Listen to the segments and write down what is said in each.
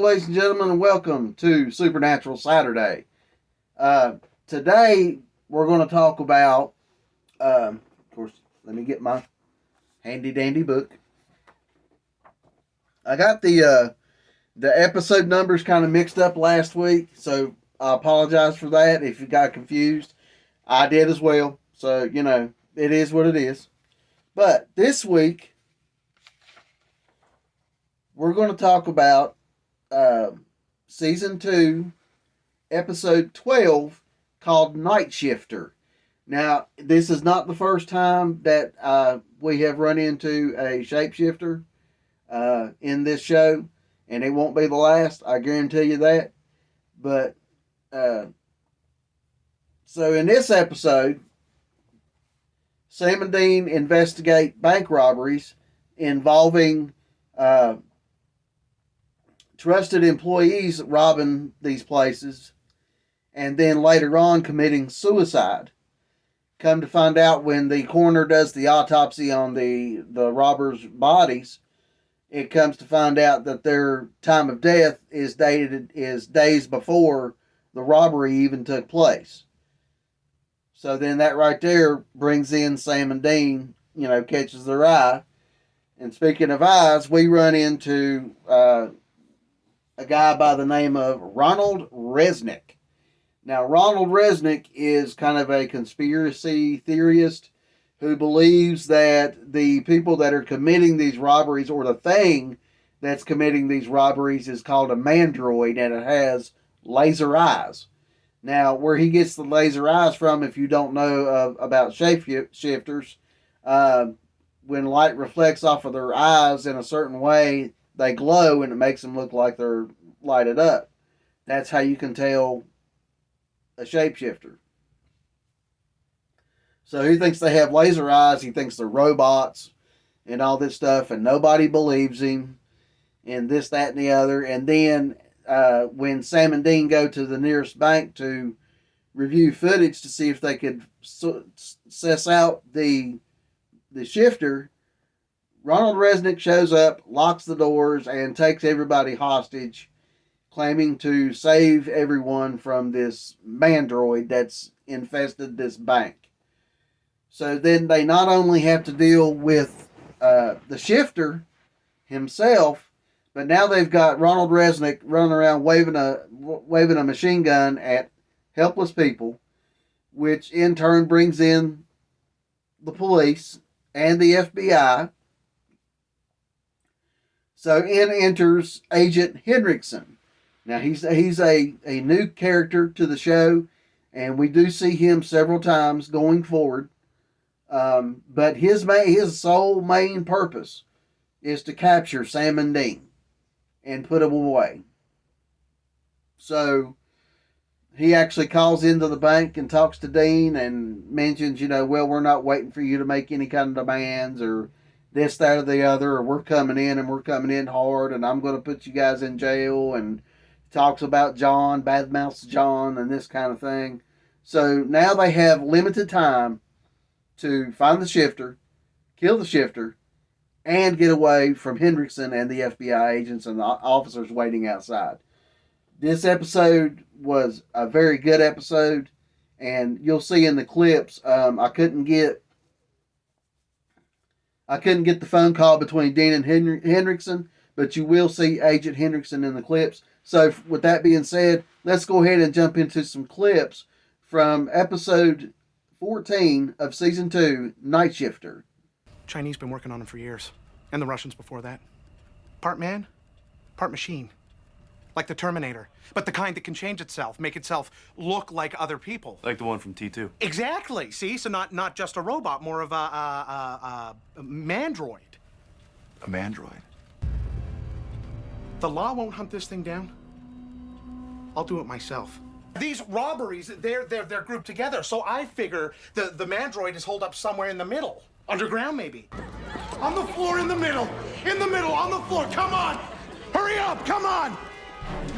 ladies and gentlemen, and welcome to Supernatural Saturday. Today, we're going to talk about, of course, let me get my handy-dandy book. I got the episode numbers kind of mixed up last week, so I apologize for that if you got confused. I did as well, so, it is what it is. But this week, we're going to talk about Season 2, Episode 12, called Night Shifter. Now, this is not the first time that we have run into a shapeshifter in this show, and it won't be the last, I guarantee you that. But, so in this episode, Sam and Dean investigate bank robberies involving trusted employees robbing these places, and then later on committing suicide. Come to find out, when the coroner does the autopsy on the robbers' bodies, it comes to find out that their time of death is days before the robbery even took place. So then that right there brings in Sam and Dean, catches their eye. And speaking of eyes, we run into a guy by the name of Ronald Resnick. Now, Ronald Resnick is kind of a conspiracy theorist who believes that the people that are committing these robberies, or the thing that's committing these robberies, is called a mandroid, and it has laser eyes. Now, where he gets the laser eyes from, if you don't know about shapeshifters, when light reflects off of their eyes in a certain way, they glow, and it makes them look like they're lighted up. That's how you can tell a shapeshifter. So he thinks they have laser eyes. He thinks they're robots and all this stuff, and nobody believes him, and this, that, and the other. And then when Sam and Dean go to the nearest bank to review footage to see if they could suss out the shifter, Ronald Resnick shows up, locks the doors, and takes everybody hostage, claiming to save everyone from this mandroid that's infested this bank. So then they not only have to deal with the shifter himself, but now they've got Ronald Resnick running around waving a machine gun at helpless people, which in turn brings in the police and the FBI. So in enters Agent Hendrickson. Now he's a new character to the show, and we do see him several times going forward. But his sole main purpose is to capture Sam and Dean and put them away. So he actually calls into the bank and talks to Dean and mentions, well, we're not waiting for you to make any kind of demands or this, that, or the other, or we're coming in hard, and I'm going to put you guys in jail, and talks about John, badmouths John, and this kind of thing. So now they have limited time to find the shifter, kill the shifter, and get away from Hendrickson and the FBI agents and the officers waiting outside. This episode was a very good episode, and you'll see in the clips, I couldn't get the phone call between Dean and Hendrickson, but you will see Agent Hendrickson in the clips. So with that being said, let's go ahead and jump into some clips from episode 14 of Season 2, Night Shifter. Chinese been working on him for years, and the Russians before that. Part man, part machine. Like the Terminator, but the kind that can change itself, make itself look like other people. Like the one from T2. Exactly. See, so not just a robot, more of a mandroid. A mandroid? The law won't hunt this thing down. I'll do it myself. These robberies, they're grouped together, so I figure the mandroid is holed up somewhere in the middle. Underground, maybe. On the floor, in the middle, on the floor, come on! Hurry up, come on!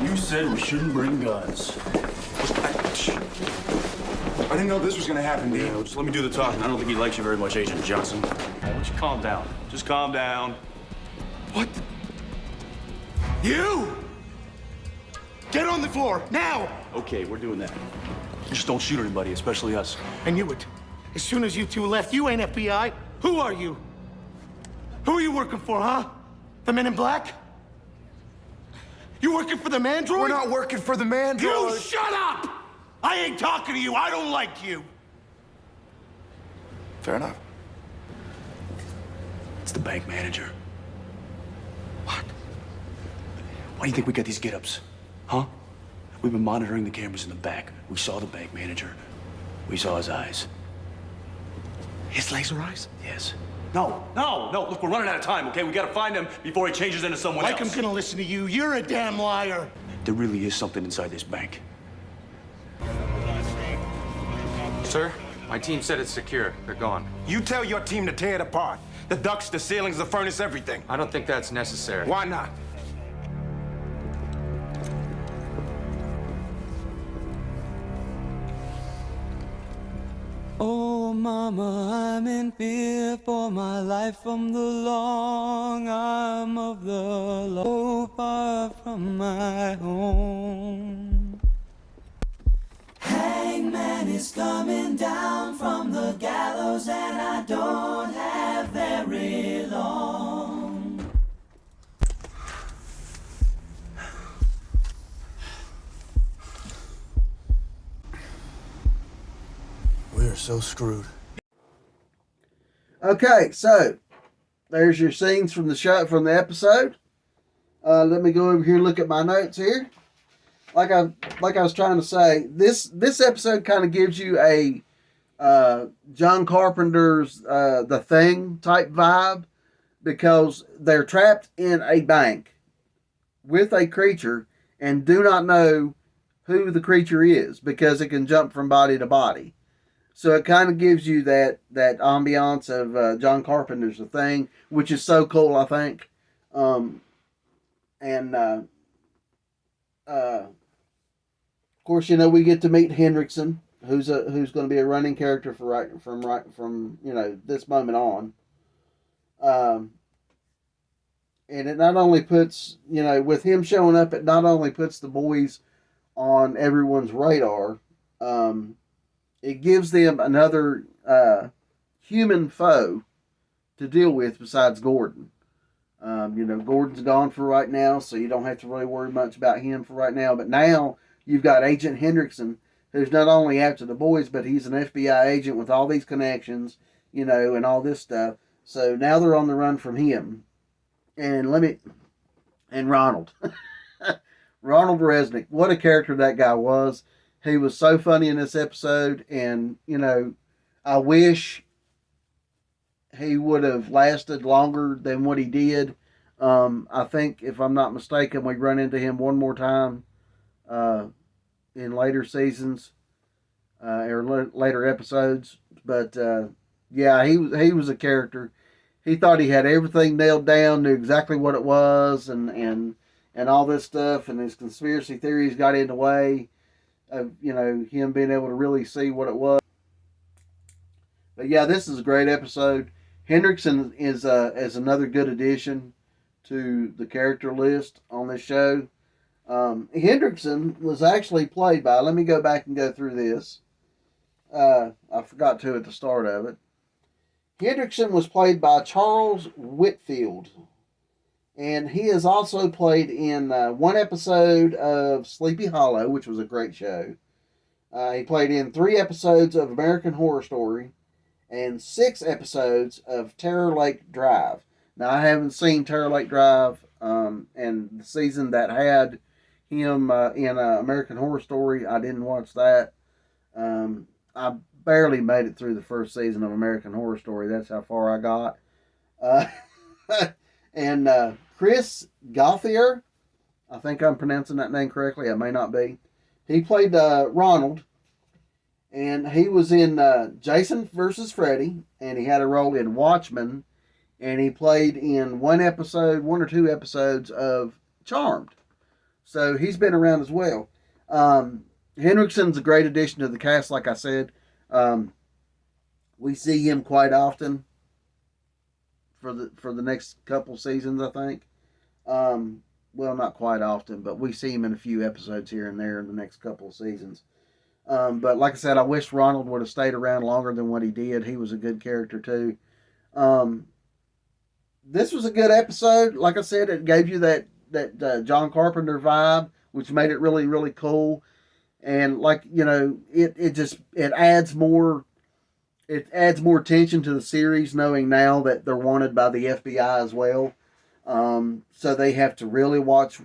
You said we shouldn't bring guns. I didn't know this was gonna happen, Dean. Just let me do the talking. I don't think he likes you very much, Agent Johnson. Why don't you calm down? Just calm down. What? You? Get on the floor, now! Okay, we're doing that. Just don't shoot anybody, especially us. I knew it. As soon as you two left, you ain't FBI. Who are you? Who are you working for, huh? The Men in Black? You working for the Mandroid? We're not working for the Mandroid. You shut up! I ain't talking to you. I don't like you. Fair enough. It's the bank manager. What? Why do you think we got these get-ups? Huh? We've been monitoring the cameras in the back. We saw the bank manager. We saw his eyes. His laser eyes? Yes. No. Look, we're running out of time, okay? We gotta find him before he changes into someone Like else. I'm gonna listen to you. You're a damn liar. There really is something inside this bank. Sir, my team said it's secure. They're gone. You tell your team to tear it apart. The ducts, the ceilings, the furnace, everything. I don't think that's necessary. Why not? Oh, mama, I'm in fear for my life from the long arm of the law, far from my home. Hangman is coming down from the gallows, and I don't have very long. We're so screwed. Okay, so there's your scenes from the show, from the episode. Let me go over here and look at my notes here. Like I was trying to say, this episode kind of gives you a John Carpenter's The Thing type vibe, because they're trapped in a bank with a creature and do not know who the creature is because it can jump from body to body. So it kind of gives you that ambiance of John Carpenter's The Thing, which is so cool, I think. Of course, you know, we get to meet Hendrickson, who's going to be a running character from this moment on. And it not only puts, with him showing up, it not only puts the boys on everyone's radar. It gives them another human foe to deal with besides Gordon. Gordon's gone for right now, so you don't have to really worry much about him for right now. But now you've got Agent Hendrickson, who's not only after the boys, but he's an FBI agent with all these connections, and all this stuff. So now they're on the run from him. And Ronald. Ronald Resnick. What a character that guy was. He was so funny in this episode, and, I wish he would have lasted longer than what he did. I think, if I'm not mistaken, we run into him one more time in later seasons or later episodes. But, yeah, he was a character. He thought he had everything nailed down, knew exactly what it was, and all this stuff, and his conspiracy theories got in the way of, him being able to really see what it was. But yeah, this is a great episode. Hendrickson is another good addition to the character list on this show. Hendrickson was actually played by, let me go back and go through this. I forgot to at the start of it. Hendrickson was played by Charles Whitfield. And he has also played in one episode of Sleepy Hollow, which was a great show. He played in 3 episodes of American Horror Story and 6 episodes of Terror Lake Drive. Now, I haven't seen Terror Lake Drive, and the season that had him in American Horror Story, I didn't watch that. I barely made it through the first season of American Horror Story. That's how far I got. And Chris Gauthier, I think I'm pronouncing that name correctly. I may not be. He played Ronald, and he was in Jason versus Freddy, and he had a role in Watchmen, and he played in one or 2 episodes of Charmed. So he's been around as well. Hendrickson's a great addition to the cast, like I said. We see him quite often for the next couple seasons, I think. well, not quite often, but we see him in a few episodes here and there in the next couple of seasons. But like I said, I wish Ronald would have stayed around longer than what he did. He was a good character too. Um, this was a good episode. Like I said, it gave you that John Carpenter vibe, which made it really really cool. And like it adds more tension to the series, knowing now that they're wanted by the FBI as well. So they have to really watch,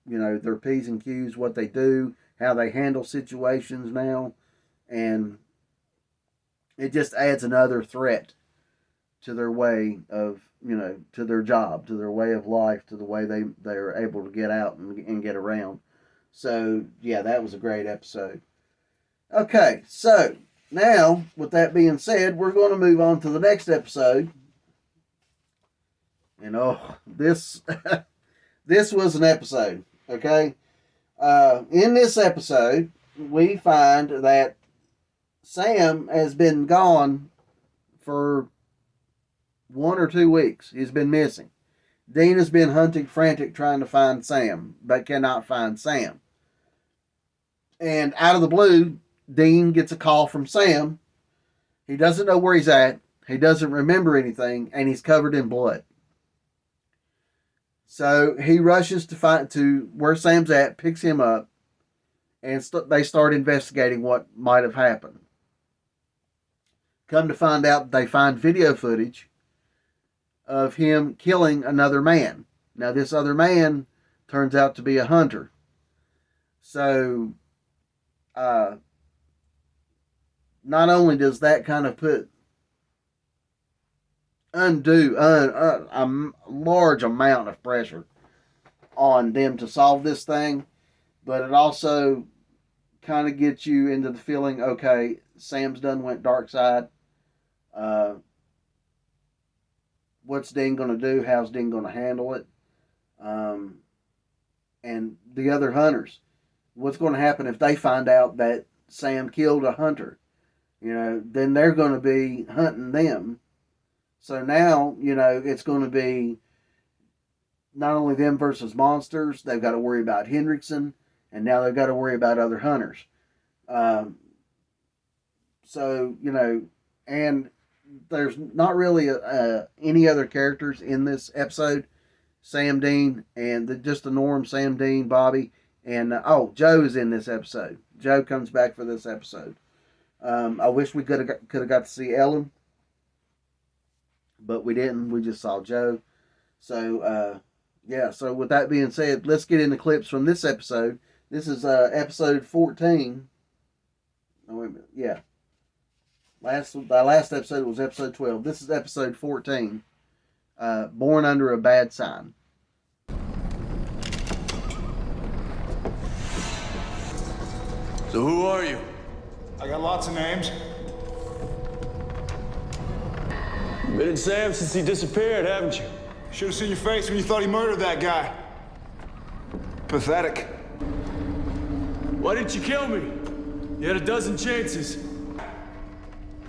their P's and Q's, what they do, how they handle situations now, and it just adds another threat to their way of, to their job, to their way of life, to the way they're able to get out and get around. So, yeah, that was a great episode. Okay, so now, with that being said, we're going to move on to the next episode. And this this was an episode, okay? In this episode, we find that Sam has been gone for 1 or 2 weeks. He's been missing. Dean has been hunting frantic trying to find Sam, but cannot find Sam. And out of the blue, Dean gets a call from Sam. He doesn't know where he's at. He doesn't remember anything, and he's covered in blood. So he rushes to where Sam's at, picks him up, and they start investigating what might have happened. Come to find out, they find video footage of him killing another man. Now, this other man turns out to be a hunter. So, not only does that kind of put a large amount of pressure on them to solve this thing, but it also kind of gets you into the feeling, okay, Sam's done went dark side. What's Dean going to do? How's Dean going to handle it? And the other hunters, what's going to happen if they find out that Sam killed a hunter? Then they're going to be hunting them. So now, it's going to be not only them versus monsters, they've got to worry about Hendrickson, and now they've got to worry about other hunters. And there's not really any other characters in this episode. Sam Dean and just the norm, Sam Dean, Bobby, and Joe is in this episode. Joe comes back for this episode. I wish we could have got to see Ellen, but we didn't. We just saw Joe. So, so with that being said, let's get into clips from this episode. This is episode 14. Oh, wait a minute. Yeah. The last episode was episode 12. This is episode 14. Born Under a Bad Sign. So who are you? I got lots of names. Been in Sam since he disappeared, haven't you? Should have seen your face when you thought he murdered that guy. Pathetic. Why didn't you kill me? You had a dozen chances.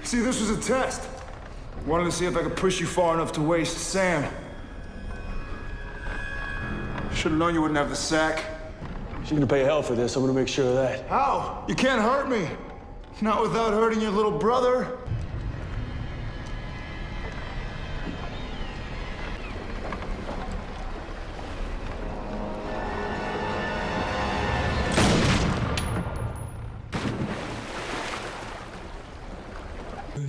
See, this was a test. Wanted to see if I could push you far enough to waste Sam. Should have known you wouldn't have the sack. She's gonna pay hell for this. I'm gonna make sure of that. How? You can't hurt me. Not without hurting your little brother.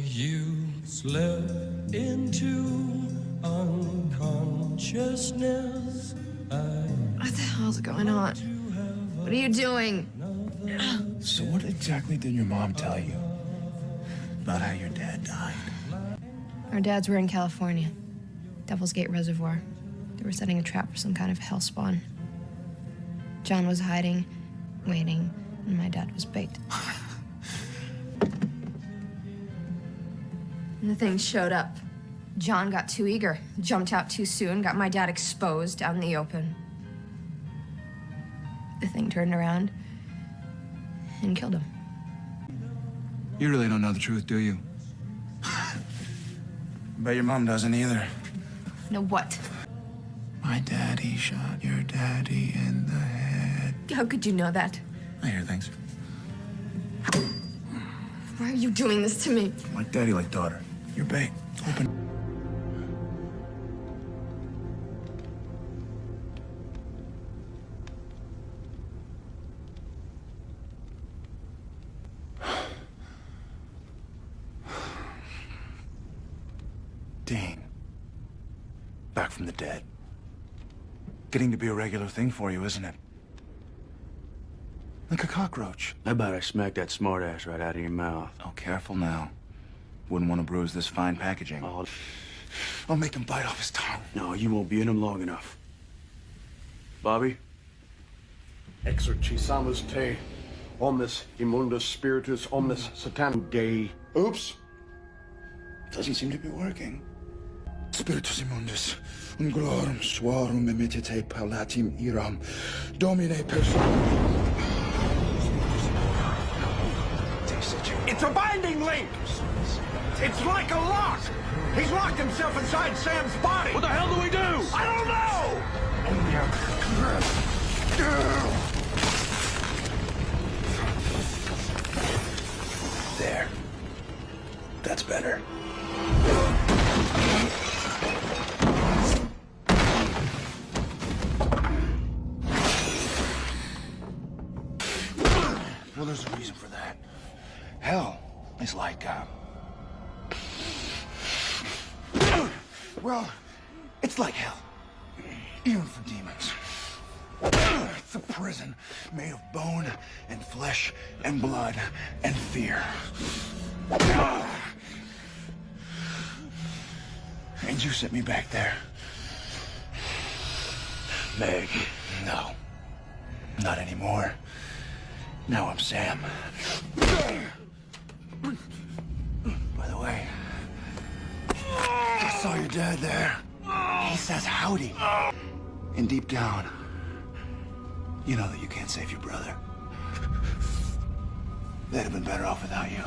You slip into unconsciousness. What the hell's going on? What are you doing? So what exactly did your mom tell you about how your dad died? Our dads were in California, Devil's Gate Reservoir. They were setting a trap for some kind of hellspawn. John was hiding, waiting, and my dad was bait. And the thing showed up. John got too eager, jumped out too soon, got my dad exposed out in the open. The thing turned around and killed him. You really don't know the truth, do you? Bet your mom doesn't either. No what? My daddy shot your daddy in the head. How could you know that? I hear things. Why are you doing this to me? Like daddy, like daughter. You're bait. Open. Dean. Back from the dead. Getting to be a regular thing for you, isn't it? Like a cockroach. How about I smack that smartass right out of your mouth? Oh, careful now. Wouldn't want to bruise this fine packaging. Oh, I'll make him bite off his tongue. no, you won't be in him long enough. Bobby? Exorcisamus te omnis immundus spiritus omnis satan Dei. Oops. Doesn't seem to be working. Spiritus immundus, unglorum suarum emitite palatim iram, domine persona. It's a binding link! It's like a lock! He's locked himself inside Sam's body! What the hell do we do? I don't know! There. That's better. Well, there's a reason for that. Hell is like, well, it's like hell. Even for demons. It's a prison made of bone and flesh and blood and fear. And you sent me back there. Meg. No. Not anymore. Now I'm Sam. By the way, I saw your dad there. He says howdy. And deep down, you know that you can't save your brother. They'd have been better off without you.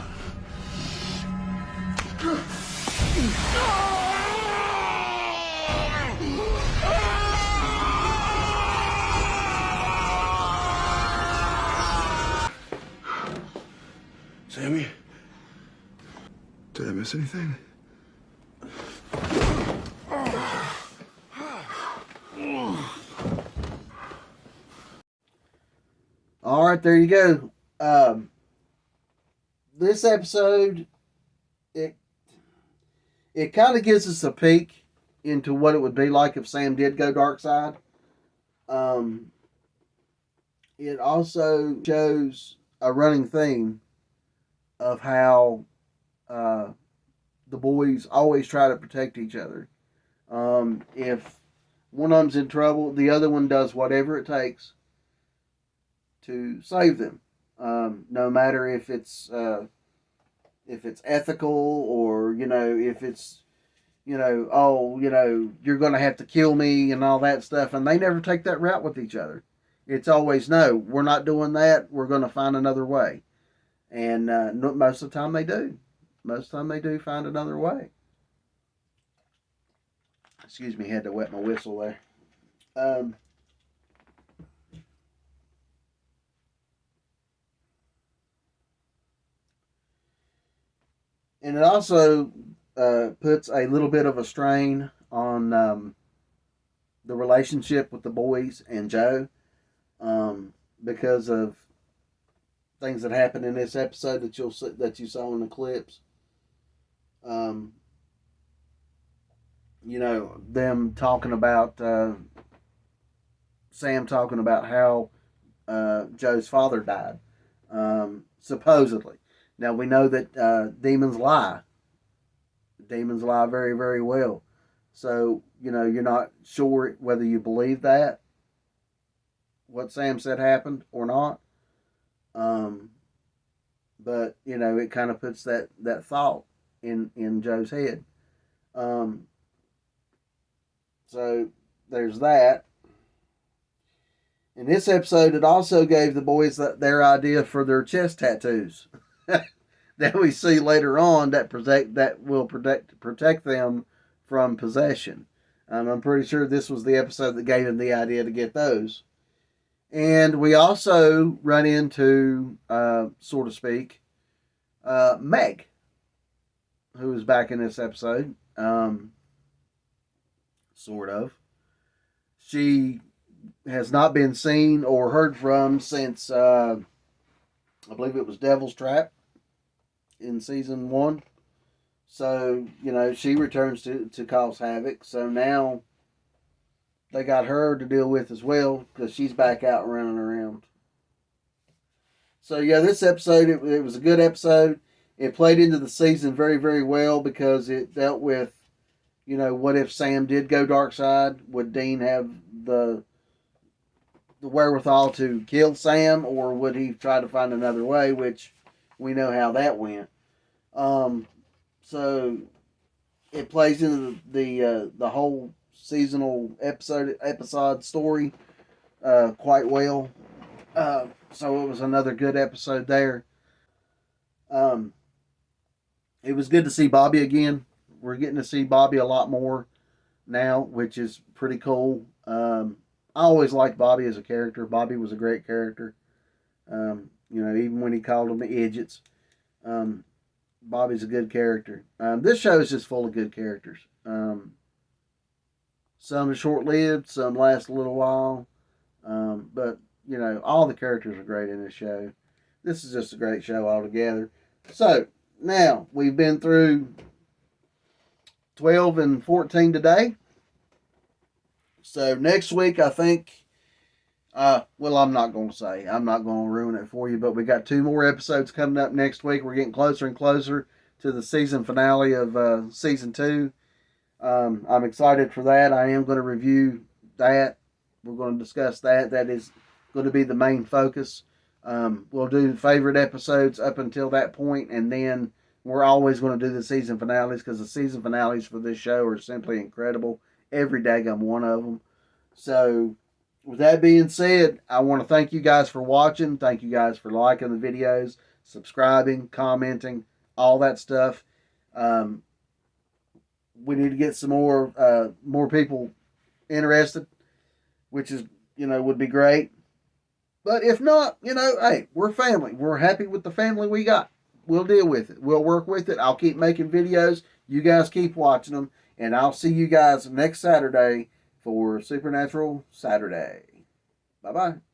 Sammy? Did I miss anything? All right, there you go. This episode, it kind of gives us a peek into what it would be like if Sam did go dark side. It also shows a running theme of how the boys always try to protect each other. If one of them's in trouble, the other one does whatever it takes to save them. No matter if it's ethical or, if it's, you're going to have to kill me and all that stuff. And they never take that route with each other. It's always, no, we're not doing that. We're going to find another way. And most of the time they do. Most of the time they do find another way. Excuse me, had to wet my whistle there. And it also puts a little bit of a strain on the relationship with the boys and Joe because of things that happened in this episode that you saw in the clips. Them talking about Sam talking about how Joe's father died, supposedly. Now we know that demons lie. Demons lie very, very well. So you're not sure whether you believe that what Sam said happened or not. But it kind of puts that thought in Joe's head. So there's that. In this episode, it also gave the boys their idea for their chest tattoos that we see later on that will protect them from possession. I'm pretty sure this was the episode that gave him the idea to get those. And we also run into, so to speak, Meg, who is back in this episode. Sort of. She has not been seen or heard from since, I believe it was Devil's Trap in season 1. So, she returns to cause havoc. So now they got her to deal with as well because she's back out running around. So, yeah, this episode, it was a good episode. It played into the season very, very well because it dealt with, what if Sam did go dark side? Would Dean have the wherewithal to kill Sam, or would he try to find another way, which we know how that went. So it plays into the whole seasonal episode story quite well. So it was another good episode there. It was good to see Bobby again. We're getting to see Bobby a lot more now, which is pretty cool. I always liked Bobby as a character. Bobby was a great character. Even when he called them the idiots. Bobby's a good character. This show is just full of good characters. Some are short-lived, some last a little while. But, all the characters are great in this show. This is just a great show altogether. So, now, we've been through 12 and 14 today. So, next week, I think, I'm not going to say. I'm not going to ruin it for you, but we got 2 more episodes coming up next week. We're getting closer and closer to the season finale of season 2. I'm excited for that. I am going to review that. We're going to discuss that. That is going to be the main focus. We'll do favorite episodes up until that point, and then we're always going to do the season finales because the season finales for this show are simply incredible. Every daggum one of them. So, with that being said, I want to thank you guys for watching. Thank you guys for liking the videos, subscribing, commenting, all that stuff. We need to get some more people interested, which is, would be great. But if not, hey, we're family. We're happy with the family we got. We'll deal with it. We'll work with it. I'll keep making videos. You guys keep watching them. And I'll see you guys next Saturday for Supernatural Saturday. Bye-bye.